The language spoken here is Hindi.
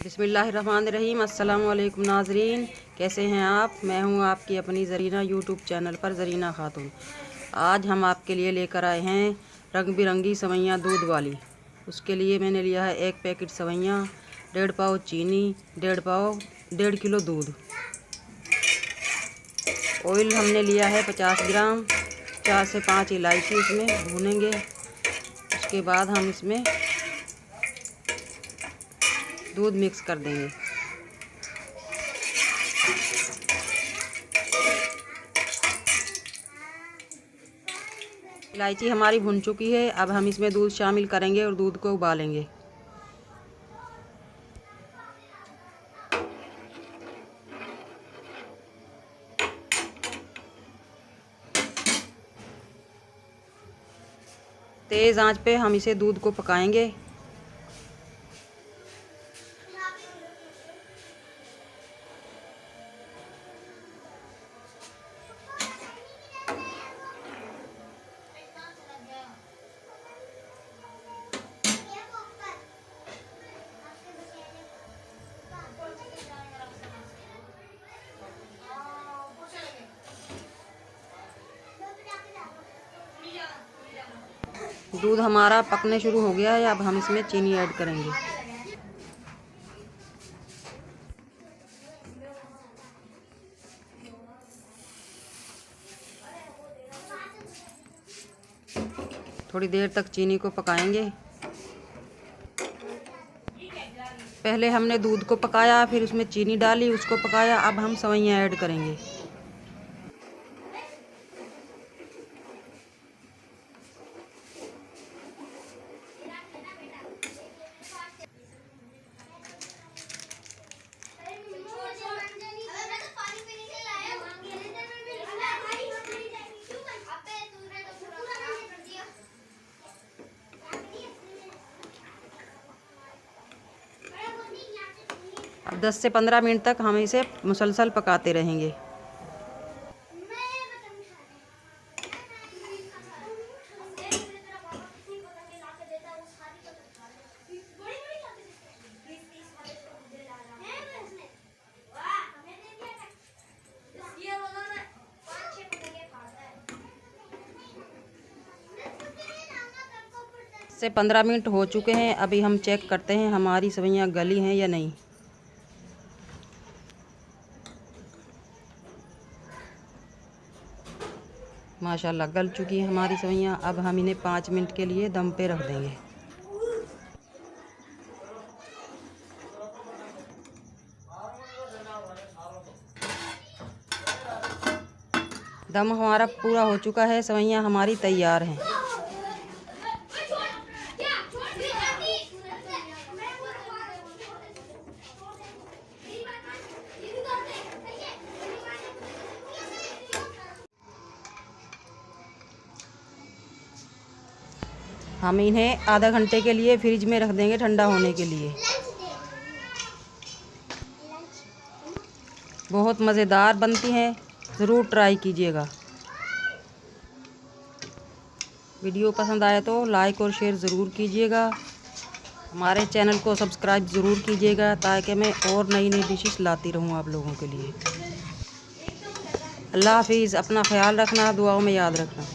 बिस्मिल्लाहिर्रहमानिर्रहीम। अस्सलाम वालेकुम नाजरीन, कैसे हैं आप। मैं हूं आपकी अपनी ज़रीना यूट्यूब चैनल पर ज़रीना खातून। आज हम आपके लिए लेकर आए हैं रंग बिरंगी सवैयाँ दूध वाली। उसके लिए मैंने लिया है 1 पैकेट सवैयाँ, 1.5 पाव चीनी, 1.5 किलो दूध। ऑयल हमने लिया है 50 ग्राम। 4 से 5 इलायची इसमें भूनेंगे। उसके बाद हम इसमें दूध मिक्स कर देंगे। इलायची हमारी भुन चुकी है। अब हम इसमें दूध शामिल करेंगे और दूध को उबालेंगे। तेज़ आंच पे हम इसे दूध को पकाएंगे। दूध हमारा पकने शुरू हो गया है। अब हम इसमें चीनी ऐड करेंगे। थोड़ी देर तक चीनी को पकाएंगे। पहले हमने दूध को पकाया, फिर उसमें चीनी डाली, उसको पकाया। अब हम सवैयाँ ऐड करेंगे। अब 10 से 15 मिनट तक हम इसे मुसलसल पकाते रहेंगे। से 15 मिनट हो चुके हैं। अभी हम चेक करते हैं हमारी सवैयाँ गली हैं या नहीं। माशाल्लाह गल चुकी है हमारी सवैयाँ। अब हम इन्हें 5 मिनट के लिए दम पे रख देंगे। दम हमारा पूरा हो चुका है। सवैयाँ हमारी तैयार हैं। हम इन्हें आधा घंटे के लिए फ्रिज में रख देंगे ठंडा होने के लिए। बहुत मज़ेदार बनती हैं, ज़रूर ट्राई कीजिएगा। वीडियो पसंद आए तो लाइक और शेयर ज़रूर कीजिएगा। हमारे चैनल को सब्सक्राइब ज़रूर कीजिएगा ताकि मैं और नई नई डिशेस लाती रहूं आप लोगों के लिए। अल्लाह हाफिज़। अपना ख्याल रखना, दुआओं में याद रखना।